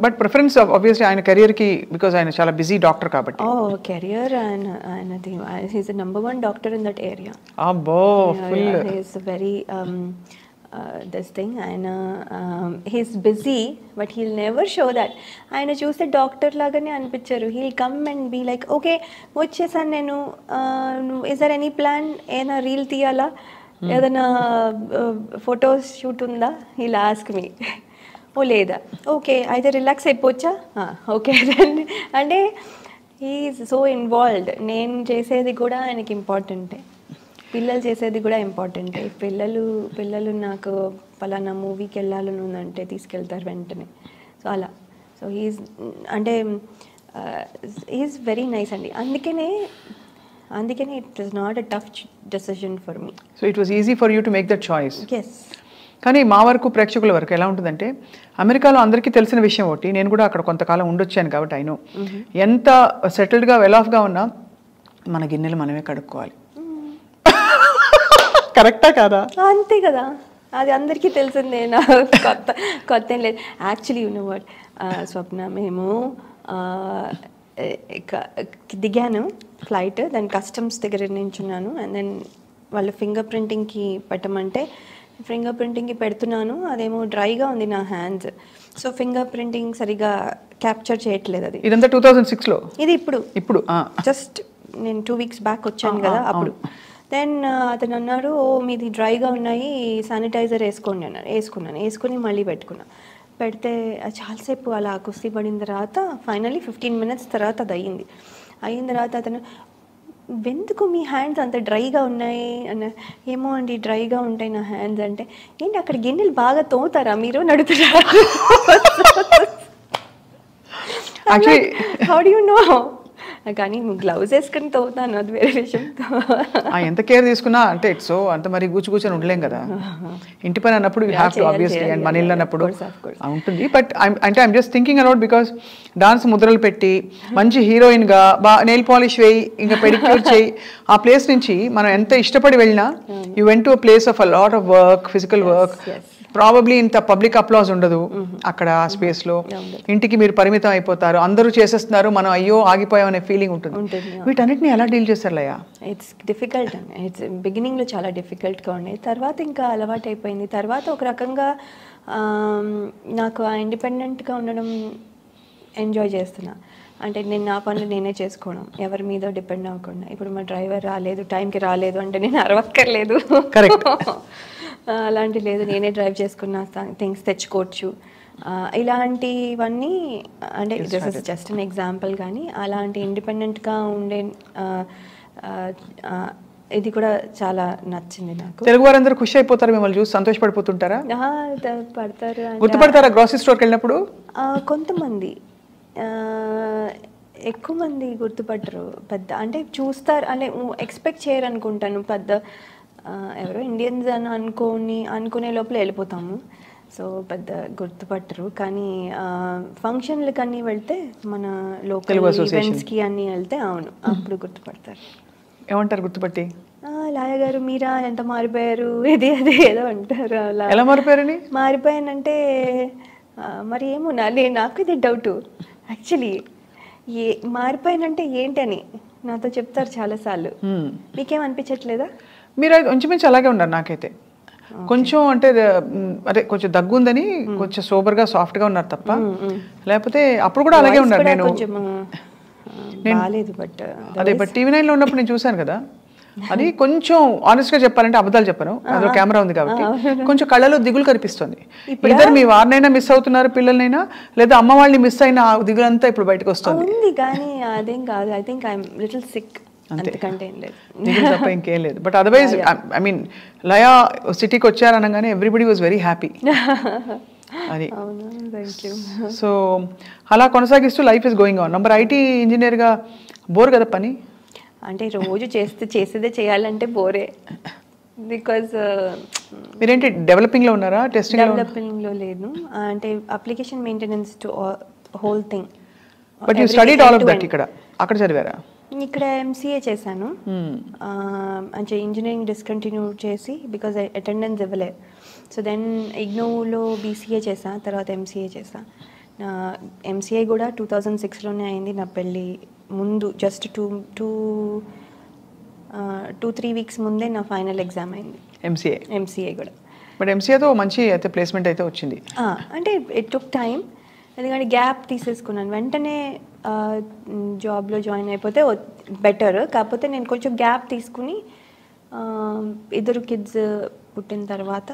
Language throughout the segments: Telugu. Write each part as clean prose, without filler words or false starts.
బట్ ప్రిఫరెన్స్ ఆబ్వియస్లీ ఆయన కెరియర్ కి బికాజ్ ఆయన చాలా బిజీ డాక్టర్ కాబట్టి. కెరియర్ ఆయనది he's the #1 doctor in that area. అబ్బో full he's very this thing ఆయన he's busy but he'll never show that. ఆయన చూస్తే డాక్టర్ లాగానే అనిపించారు. he'll come and be like okay వచ్చేసాను నేను, is there any plan, ఏదైనా రీల్ తీయాలా, ఏదైనా ఫొటోస్ షూట్ ఉందా, he'll ask me. ఓ లేదా, ఓకే అయితే రిలాక్స్ అయిపోవచ్చా, ఓకే అంటే హీఈస్ సో ఇన్వాల్వ్డ్. నేను చేసేది కూడా ఆయనకి ఇంపార్టెంటే, పిల్లలు చేసేది కూడా ఇంపార్టెంటే. పిల్లలు నాకు పలానా మూవీకి వెళ్ళాలని ఉందంటే తీసుకెళ్తారు వెంటనే. సో అలా, సో అంటే హీఈస్ వెరీ నైస్ అండి. అందుకనే it was not a tough decision for me. So it was easy for you to make that choice. Yes. కానీ మా వరకు ప్రేక్షకుల వరకు ఎలా ఉంటుందంటే, అమెరికాలో అందరికీ తెలిసిన విషయం ఒకటి, నేను కూడా అక్కడ కొంతకాలం ఉండొచ్చాను కాబట్టి అయినో, ఎంత సెటిల్డ్గా వెల్ ఆఫ్గా ఉన్నా మన గిన్నెలు మనమే కడుక్కోవాలి. కరెక్టా కాదా? అంతే కదా, అది అందరికీ తెలిసిందే. నా కొత్త ఏం లేదు. యాక్చువల్లీ యు నో వాట్ స్వప్న, మేము దిగాను ఫ్లైట్, దాని కస్టమ్స్ దగ్గర నించున్నాను. అండ్ దెన్ వాళ్ళు ఫింగర్ ప్రింటింగ్కి పెట్టమంటే ఫింగర్ ప్రింటింగ్కి పెడుతున్నాను, అదేమో డ్రైగా ఉంది నా హ్యాండ్స్. సో ఫింగర్ ప్రింటింగ్ సరిగా క్యాప్చర్ చేయట్లేదు. అది ఇదంతా 2006లో. ఇది ఇప్పుడు జస్ట్ నేను 2 weeks బ్యాక్ వచ్చాను కదా అప్పుడు. దెన్ అతను అన్నాడు, ఓ మీది డ్రైగా ఉన్నాయి, శానిటైజర్ వేసుకోండి అన్నారు. వేసుకుని మళ్ళీ పెడితే చాలాసేపు అలా కుస్తీ పడిన తర్వాత ఫైనల్లీ 15 minutes తర్వాత అది అయిన తర్వాత అతను, ఎందుకు మీ హ్యాండ్స్ అంత డ్రైగా ఉన్నాయి అన్న. ఏమో అండి డ్రైగా ఉంటాయి నా హ్యాండ్స్ అంటే. ఏంటి అక్కడ గిన్నెలు బాగా తోముతారా మీరు నడుతున్నారు? How do you know? కానీ గ్లౌజ్ వేసుకుని తోగుతాను, అది వేరే విషయం. ఎంత కేర్ తీసుకున్నా అంటే సో అంత మరి కూర్చొని ఉండలేం కదా. ఇంటి పని అన్నప్పుడు you have to obviously, and మన ఇల్లు అన్నప్పుడు ఉంటుంది. బట్ అంటే I'm just thinking about, because dance ముద్రలు పెట్టి మంచి హీరోయిన్గా నెయిల్ పాలిష్ వేయి, ఇంకా పెడిక్యూర్ చేయి, ఆ ప్లేస్ నుంచి మనం ఎంత ఇష్టపడి వెళ్ళినా you went to a place of a lot of work, physical work. Probably ఇంత పబ్లిక్ అప్లాజ్ ఉండదు అక్కడ ఆ స్పేస్లో. ఇంటికి మీరు పరిమితం అయిపోతారు, అందరూ చేసేస్తున్నారు, మనం అయ్యో ఆగిపోయామనే ఫీలింగ్ ఉంటుంది. వీటన్నిటిని ఎలా డీల్ చేస్తారు లయ? ఇట్స్ డిఫికల్ట్ అండి. ఇట్స్ బిగినింగ్లో చాలా డిఫికల్ట్గా ఉండేది, తర్వాత ఇంకా అలవాటు అయిపోయింది. తర్వాత ఒక రకంగా నాకు ఆ ఇండిపెండెంట్గా ఉండడం ఎంజాయ్ చేస్తున్నా. అంటే నేను నా పనులు నేనే చేసుకోవడం, ఎవరి మీద డిపెండ్ అవ్వకుండా. ఇప్పుడు మా డ్రైవర్ రాలేదు, టైంకి రాలేదు అంటే నేను అరవక్కర్లేదు. కరెక్ట్. అలాంటి లేదు, నేనే డ్రైవ్ చేసుకున్న థింగ్స్ తెచ్చుకోవచ్చు. ఇలాంటివన్నీ అంటే this is just an example. కానీ అలాంటి ఇండిపెండెంట్గా ఉండే ఇది కూడా చాలా నచ్చింది నాకు. తెలుగు వారందరూ ఖుషి అయిపోతారు, మిమ్మల్ని చూసి సంతోషపడిపోతుంటారా? పడతారు. గుర్తుపడతారా గ్రాసరీ స్టోర్కి వెళ్ళినప్పుడు? కొంతమంది, ఎక్కువ మంది గుర్తుపట్టరు. పెద్ద అంటే చూస్తారు అంటే ఎక్స్పెక్ట్ చేయరు అనుకుంటాను. పెద్ద ఎవరో ఇండియన్స్ అని అనుకునే లోపల వెళ్ళిపోతాము. సో పెద్ద గుర్తుపట్టరు. కానీ ఫంక్షన్లకి అన్నీ వెళ్తే, మన లోకల్ ఈవెంట్స్కి అన్నీ వెళ్తే అవును అప్పుడు గుర్తుపడతారు. ఏమంటారు గుర్తుపట్టి? లాయ గారు మీరా, ఎంత మారిపోయారు, ఇది అది ఏదో అంటారు. అలా ఎలా మారిపోయారని? మారిపోయానంటే మరి ఏమో నాకు ఇది డౌట్ యాక్చువల్లీ. మారిపోయానంటే ఏంటని నాతో చెప్తారు చాలాసార్లు. మీకేమనిపించట్లేదా? మీరు ఇంచుమించు అలాగే ఉన్నారు నాకైతే. కొంచెం అంటే అదే కొంచెం దగ్గు ఉందని కొంచెం సోబర్గా సాఫ్ట్గా ఉన్నారు తప్ప, లేకపోతే అప్పుడు కూడా అలాగే ఉన్నారు. నేను అదే బట్ టీవీ 9లో ఉన్నప్పుడు నేను చూశాను కదా, అది కొంచెం ఆనెస్ట్గా చెప్పాలంటే అబద్ధాలు చెప్పను, అందులో కెమెరా ఉంది కాబట్టి కొంచెం కళ్ళలో దిగులు కనిపిస్తుంది. ఇద్దరు మీ వారినైనా మిస్ అవుతున్నారు పిల్లలనైనా, లేదా అమ్మ వాళ్ళని మిస్ అయిన దిగులంతా ఇప్పుడు బయటకు వస్తుంది. కానీ అదేం కాదు, I think I'm little sick, అంతకంటే ఏం లేదు, తప్ప ఇంకేం లేదు. But otherwise I mean Laya సిటీకి వచ్చారనగానే ఎవ్రీబడి వాజ్ వెరీ హ్యాపీ. అది సో అలా కొనసాగిస్తూ life is going on. Number IT ఇంజనీర్గా బోర్ కదా పని? అంటే రోజు చేసేదే చేయాలంటే బోరే. బికాజ్ మీరేంటి డెవలపింగ్లో ఉన్నారా? డెవలపింగ్లో లేదు, అంటే application maintenance to whole thing. But you studied all of that ఇక్కడ, అక్కడ చదివారా? ఇక్కడ ఎంసీఏ చేశాను. అంటే ఇంజనీరింగ్ డిస్కంటిన్యూ చేసి బికాజ్ అటెండెన్స్ ఇవ్వలే. సో దెన్ ఇగ్నోలో బీసీఏ చేసా, తర్వాత ఎంసీఏ చేసా. ఎంసీఏ కూడా 2006లోనే అయింది. నా పెళ్ళి ముందు జస్ట్ 2-3 వీక్స్ ముందే నా ఫైనల్ ఎగ్జామ్ అయింది ఎంసీఏ కూడా. బట్ ఎంసీఏతో మంచి అయితే ప్లేస్మెంట్ అయితే వచ్చింది. అంటే ఇట్ టుక్ టైం, ఎందుకంటే గ్యాప్ తీసేసుకున్నాను. వెంటనే జాబ్లో జాయిన్ అయిపోతే బెటర్, కాకపోతే నేను కొంచెం గ్యాప్ తీసుకుని 2 కిడ్స్ పుట్టిన తర్వాత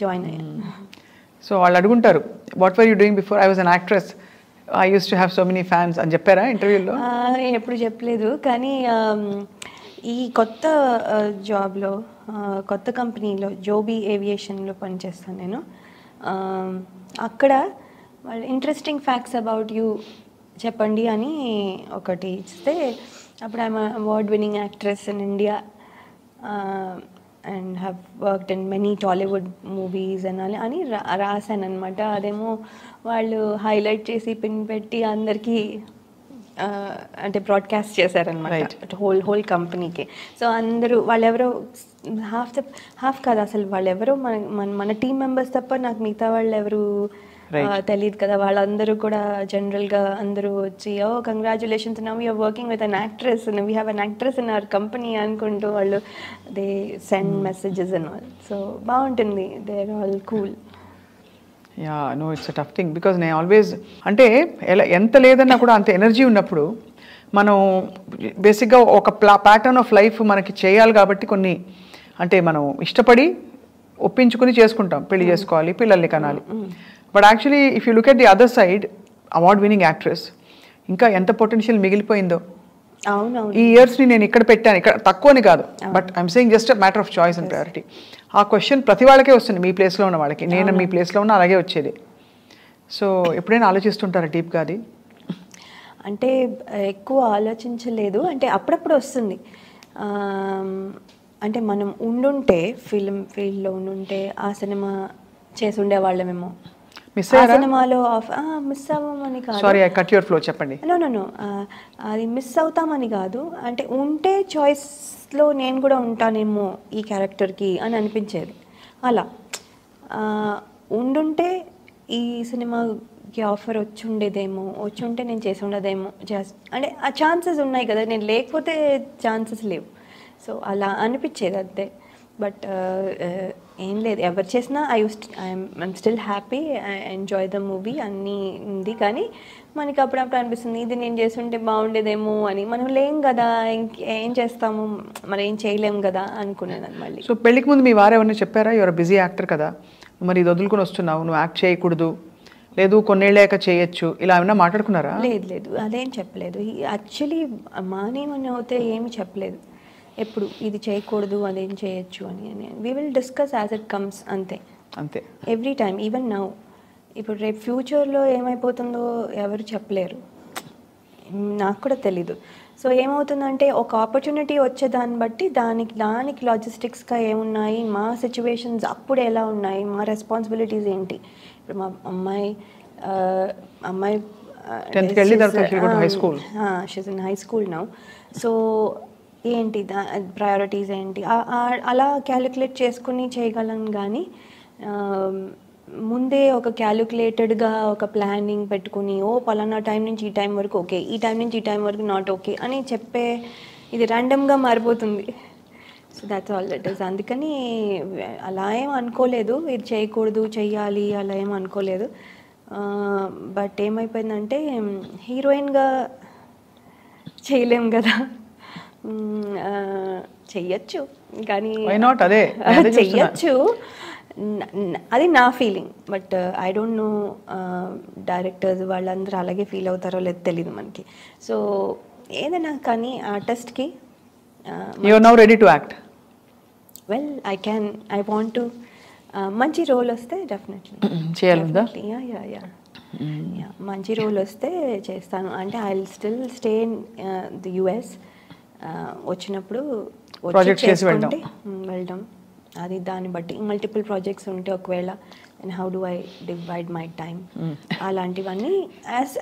జాయిన్ అయ్యాను. సో వాళ్ళు అడుగుంటారు, what were you doing before I was an actress, I use to have so many fans అని చెప్పారా ఇంటర్వ్యూలో? నేను ఎప్పుడు చెప్పలేదు, కానీ ఈ కొత్త జాబ్లో, కొత్త కంపెనీలో జోబీ ఏవియేషన్లో పనిచేస్తాను నేను. అక్కడ వాళ్ళు ఇంట్రెస్టింగ్ ఫ్యాక్ట్స్ అబౌట్ యూ చెప్పండి అని ఒకటి ఇస్తే, అప్పుడు I'm award winning actress in India and have worked in many Tollywood movies అని రాశాను అనమాట. అదేమో వాళ్ళు హైలైట్ చేసి పిన్ పెట్టి అందరికీ అంటే బ్రాడ్కాస్ట్ చేశారనమాట హోల్ కంపెనీకి. సో అందరూ వాళ్ళెవరో హాఫ్ కాదు అసలు, వాళ్ళెవరో మన టీం మెంబర్స్ తప్ప నాకు మిగతా వాళ్ళు ఎవరు తెలియదు కదా. వాళ్ళందరూ కూడా జనరల్గా అందరూ వచ్చి, oh congratulations, now you're working with an actress, we have an actress in our company అనుకుంటూ వాళ్ళు they send messages and all. So బాగుంటుంది, they are all cool. Yeah no, it's a tough thing because నేను ఆల్వేస్ అంటే ఎంత లేదన్నా కూడా అంత ఎనర్జీ ఉన్నప్పుడు మనం బేసిక్గా ఒక ప్యాటర్న్ ఆఫ్ లైఫ్ మనకి చేయాలి కాబట్టి కొన్ని అంటే మనం ఇష్టపడి ఒప్పించుకుని చేసుకుంటాం, పెళ్లి చేసుకోవాలి, పిల్లల్ని కనాలి. But actually if you look at the other side, award winning actress ఇంకా ఎంత పొటెన్షియల్ మిగిలిపోయిందో. ఈ ఇయర్స్ని నేను ఇక్కడ పెట్టాను, ఇక్కడ తక్కువని కాదు, but I'm saying just a matter of choice and priority. ఆ క్వశ్చన్ ప్రతి వాళ్ళకే వస్తుంది, మీ ప్లేస్లో ఉన్న వాళ్ళకి. నేను మీ ప్లేస్లో ఉన్న అలాగే వచ్చేది. సో ఎప్పుడైనా ఆలోచిస్తుంటారా డీప్గా అది? అంటే ఎక్కువ ఆలోచించలేదు, అంటే అప్పుడప్పుడు వస్తుంది. అంటే మనం ఉండుంటే ఫిల్మ్ ఫీల్డ్లో ఉండుంటే ఆ సినిమా చేసి ఉండేవాళ్ళమేమో. సినిమాలో మిస్ అవ్వమని కాదు, sorry I cut your flow, చెప్పండి. నో అది మిస్ అవుతామని కాదు, అంటే ఉంటే చాయిస్లో నేను కూడా ఉంటానేమో ఈ క్యారెక్టర్కి అని అనిపించేది. అలా ఉండుంటే ఈ సినిమాకి ఆఫర్ వచ్చి ఉంటే నేను చేసి ఉండదేమో, అంటే ఆ ఛాన్సెస్ ఉన్నాయి కదా, నేను లేకపోతే ఛాన్సెస్ లేవు. సో అలా అనిపించేది అంతే. బట్ ఏం లేదు, ఎవరు చేసినా I'm still happy, I enjoy the movie అన్నీ ఉంది. కానీ మనకి అప్పుడప్పుడు అనిపిస్తుంది ఇది నేను చేస్తుంటే బాగుండేదేమో అని. మనం లేం కదా, ఏం చేస్తాము, మరి ఏం చేయలేము కదా అనుకునేదాన్ని మళ్ళీ. సో పెళ్ళికి ముందు మీ వారు ఎవరైనా చెప్పారా, యువర్ బిజీ యాక్టర్ కదా, మరి ఇది వదులుకొని వస్తున్నావు, నువ్వు యాక్ట్ చేయకూడదు, లేదు కొన్నేళ్ళాక చేయొచ్చు, ఇలా ఏమైనా మాట్లాడుకున్నారా? లేదు అదేం చెప్పలేదు. యాక్చువల్లీ మానేమని అయితే ఏమి చెప్పలేదు ఎప్పుడు, ఇది చేయకూడదు అదేం చేయొచ్చు అని. We will discuss as it comes, అంతే ఎవ్రీ టైమ్. ఈవెన్ నౌ, ఇప్పుడు రేపు ఫ్యూచర్లో ఏమైపోతుందో ఎవరు చెప్పలేరు, నాకు కూడా తెలీదు. సో ఏమవుతుందంటే ఒక ఆపర్చునిటీ వచ్చేదాన్ని బట్టి దానికి లాజిస్టిక్స్గా ఏమున్నాయి, మా సిచ్యువేషన్స్ అప్పుడు ఎలా ఉన్నాయి, మా రెస్పాన్సిబిలిటీస్ ఏంటి. ఇప్పుడు మా అమ్మాయి 10th high school, she's in high school now. So ఏంటి ప్రయారిటీస్ ఏంటి అలా క్యాలిక్యులేట్ చేసుకుని చేయగలను. కానీ ముందే ఒక క్యాలిక్యులేటెడ్గా ఒక ప్లానింగ్ పెట్టుకుని, పలానా టైం నుంచి ఈ టైం వరకు ఓకే, ఈ టైం నుంచి ఈ టైం వరకు నాట్ ఓకే అని చెప్పే, ఇది ర్యాండమ్గా మారిపోతుంది. So that's all it is. అందుకని అలా ఏం అనుకోలేదు, ఇది చేయకూడదు చెయ్యాలి అలా ఏం అనుకోలేదు. బట్ ఏమైపోయిందంటే హీరోయిన్గా చేయలేం కదా, చెయ్యొచ్చు కానీ చెయ్యొచ్చు, అది నా feeling. But I don't know directors వాళ్ళందరూ అలాగే ఫీల్ అవుతారో లేదో తెలియదు మనకి. సో ఏదైనా కానీ ఆర్టిస్ట్కి you are now ready to act. Well I want to, మంచి రోల్ వస్తే డెఫినెట్లీ చేయాలి. మంచి రోల్ వస్తే చేస్తాను. అంటే I will still stay in the US. వచ్చినప్పుడు వెళ్దాం, అది దాన్ని బట్టి మల్టిపుల్ ప్రాజెక్ట్స్ ఉంటే ఒకవేళ and how do I divide my time, అలాంటివన్నీ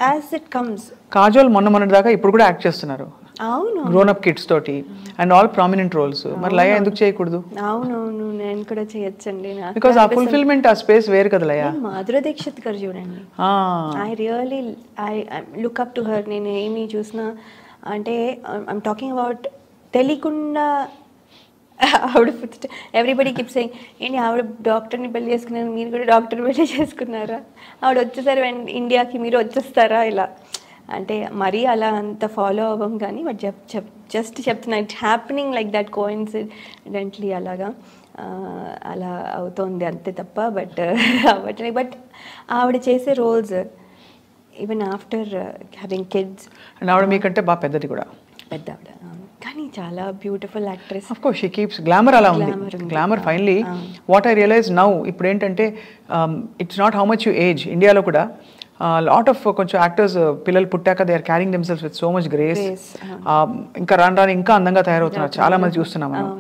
యాజ్ ఇట్ కమ్స్. కాజోల్ మొన్న దాకా ఇప్పుడు కూడా యాక్ట్ చేస్తున్నారు, అవును, గ్రోన్ అప్ కిడ్స్ తోటి, అండ్ ఆల్ ప్రామినెంట్ రోల్స్. మరి లయ ఎందుకు చేయకూడదు? అవునవును, నేను కూడా చేయొచ్చండి. బికాస్ ఆ ఫుల్ఫిల్మెంట్, ఆ స్పేస్ వేరు కదా లయ. మాధురి దీక్షిత్ గారు చూడండి, I really I look up to her. నేను ఏమి చూసినా అంటే ఐఎమ్ టాకింగ్ అబౌట్ తెలియకుండా ఆవిడ ఎవ్రీబడి కీప్ సేయింగ్, ఏంటి ఆవిడ డాక్టర్ని పెళ్లి చేసుకున్నారు, మీరు కూడా డాక్టర్ పెళ్లి చేసుకున్నారా, ఆవిడ వచ్చేసరి ఇండియాకి మీరు వచ్చేస్తారా, ఇలా అంటే మరీ అలా అంత ఫాలో అవ్వం కానీ బట్ జస్ట్ చెప్తున్నా it happening like that coincidentally అలాగా అలా అవుతోంది అంతే తప్ప బట్ అవ్వట్లేదు. బట్ ఆవిడ చేసే roles even after having kids, and ఆవిడ మీకంటే బాగా పెద్దది కూడా, పెద్ద ఆవిడ కానీ చాలా beautiful actress. Of course she keeps glamour. అలా ఉంది glamour. Finally what I realise now, ఇప్పుడు ఏంటంటే it's not how much you age. ఇండియాలో కూడా లాట్ ఆఫ్ కొంచెం యాక్టర్స్ పిల్లలు పుట్టాక they are carrying themselves with so much grace. ఇంకా రాను ఇంకా అందంగా తయారవుతున్నారు, చాలా మంది చూస్తున్నాం మనం.